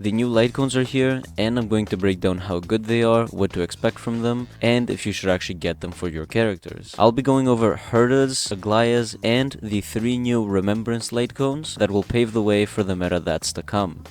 The new light cones are here, and I'm going to break down how good they are, what to expect from them, and if you should actually get them for your characters. I'll be going over Herta's, Aglaea's, and the 3 new Remembrance light cones that will pave the way for the meta that's to come.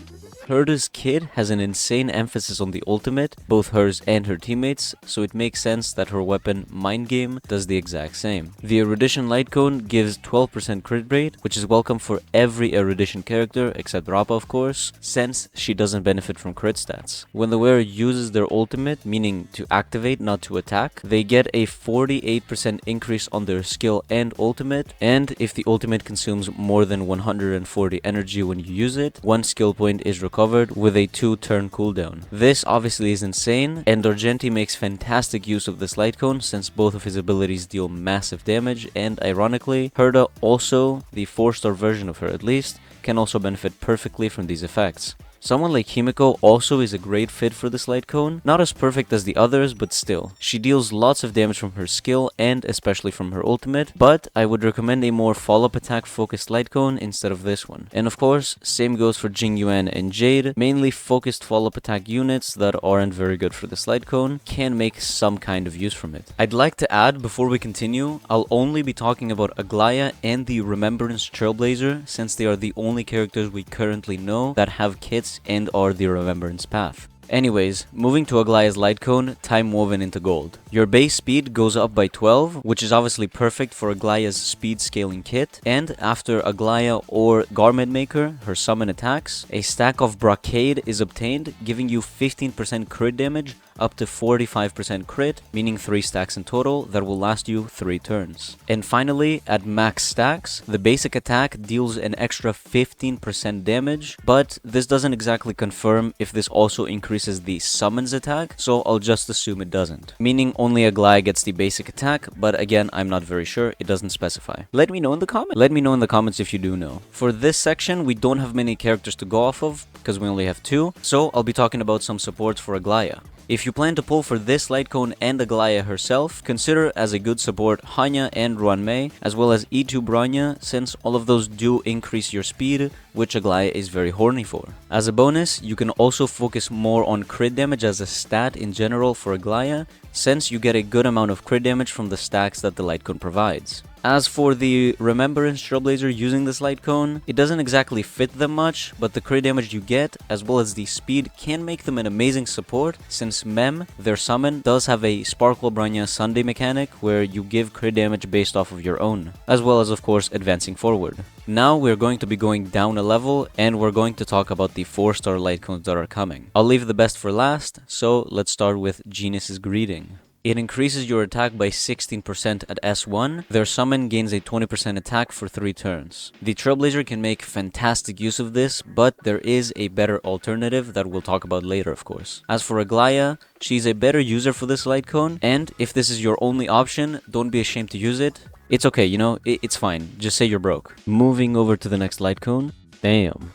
Herta's kit has an insane emphasis on the ultimate, both hers and her teammates, so it makes sense that her weapon, Mind Game, does the exact same. The erudition light cone gives 12% crit rate, which is welcome for every erudition character, except Rappa of course, since she doesn't benefit from crit stats. When the wearer uses their ultimate, meaning to activate, not to attack, they get a 48% increase on their skill and ultimate, and if the ultimate consumes more than 140 energy when you use it, 1 skill point is recovered with a 2-turn cooldown. This obviously is insane, and Argenti makes fantastic use of this light cone since both of his abilities deal massive damage, and ironically, Herta also, the 4-star version of her at least, can also benefit perfectly from these effects. Someone like Himiko also is a great fit for this light cone, not as perfect as the others, but still. She deals lots of damage from her skill and especially from her ultimate, but I would recommend a more follow-up attack focused light cone instead of this one. And of course, same goes for Jingyuan and Jade, mainly focused follow-up attack units that aren't very good for this light cone, can make some kind of use from it. I'd like to add before we continue, I'll only be talking about Aglaea and the Remembrance Trailblazer since they are the only characters we currently know that have kits and are the Remembrance path. Anyways, moving to Aglaea's light cone, time woven into gold. Your base speed goes up by 12, which is obviously perfect for Aglaea's speed scaling kit, and after Aglaea or Garment Maker, her summon attacks, a stack of Brocade is obtained, giving you 15% crit damage, up to 45% crit, meaning 3 stacks in total that will last you 3 turns. And finally, at max stacks, the basic attack deals an extra 15% damage, but this doesn't exactly confirm if this also increases the summons attack, so I'll just assume it doesn't. Meaning only Aglaea gets the basic attack, but again, I'm not very sure, it doesn't specify. Let me know in the comments if you do know. For this section, we don't have many characters to go off of, because we only have 2, so I'll be talking about some supports for Aglaea. If you plan to pull for this light cone and Aglaea herself, consider as a good support Hanya and Ruanmei, as well as E2 Bronya, since all of those do increase your speed, which Aglaea is very horny for. As a bonus, you can also focus more on crit damage as a stat in general for Aglaea, since you get a good amount of crit damage from the stacks that the light cone provides. As for the Remembrance Trailblazer using this light cone, it doesn't exactly fit them much, but the crit damage you get, as well as the speed, can make them an amazing support, since Mem, their summon, does have a Sparkle Bronya Sunday mechanic where you give crit damage based off of your own, as well as of course advancing forward. Now we're going to be going down a level, and we're going to talk about the 4-star light cones that are coming. I'll leave the best for last, so let's start with Genius's Greeting. It increases your attack by 16% at S1. Their summon gains a 20% attack for 3 turns. The Trailblazer can make fantastic use of this, but there is a better alternative that we'll talk about later, of course. As for Aglaea, she's a better user for this light cone, and if this is your only option, don't be ashamed to use it. It's okay, you know, it's fine. Just say you're broke. Moving over to the next light cone. Damn.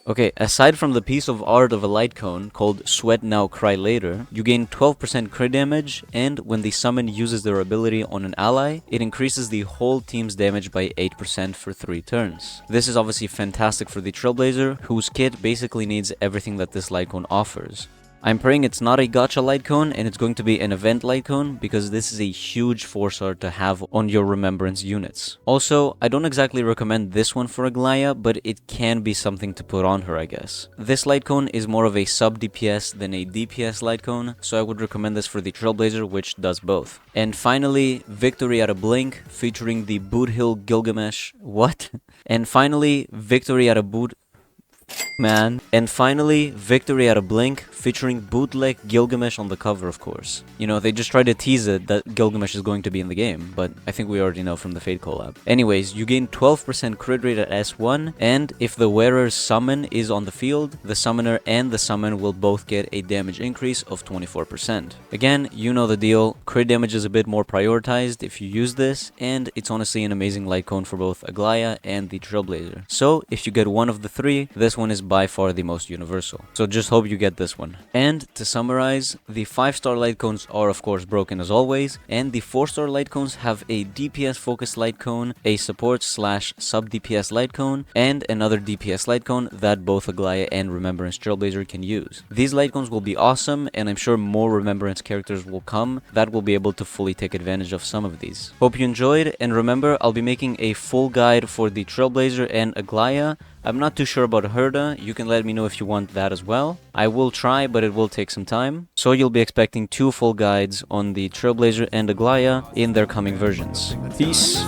Okay, aside from the piece of art of a light cone called Sweat Now Cry Later, you gain 12% crit damage, and when the summon uses their ability on an ally, it increases the whole team's damage by 8% for 3 turns. This is obviously fantastic for the Trailblazer, whose kit basically needs everything that this light cone offers. I'm praying it's not a gacha light cone and it's going to be an event light cone, because this is a huge 4-star to have on your Remembrance units. Also, I don't exactly recommend this one for Aglaea, but it can be something to put on her, I guess. This light cone is more of a sub DPS than a DPS light cone, so I would recommend this for the Trailblazer, which does both. And finally, Victory at a Blink, featuring the Boot Hill Gilgamesh. What? And finally, Victory at a Boot... man. And finally, Victory at a Blink, featuring bootleg Gilgamesh on the cover, of course. You know, they just try to tease it that Gilgamesh is going to be in the game, but I think we already know from the Fate collab. Anyways, you gain 12% crit rate at S1, and if the wearer's summon is on the field, the summoner and the summon will both get a damage increase of 24%. Again, you know the deal, crit damage is a bit more prioritized if you use this, and it's honestly an amazing light cone for both Aglaea and the Trailblazer. So, if you get one of the 3, this one is by far the most universal. So just hope you get this one. And to summarize, the 5-star light cones are of course broken as always, and the 4-star light cones have a DPS focused light cone, a support slash sub DPS light cone, and another DPS light cone that both Aglaea and Remembrance Trailblazer can use. These light cones will be awesome, and I'm sure more Remembrance characters will come that will be able to fully take advantage of some of these. Hope you enjoyed, and remember, I'll be making a full guide for the Trailblazer and Aglaea. I'm not too sure about Herta. You can let me know if you want that as well. I will try, but it will take some time. So you'll be expecting 2 full guides on the Trailblazer and Aglaea in their coming versions. Peace!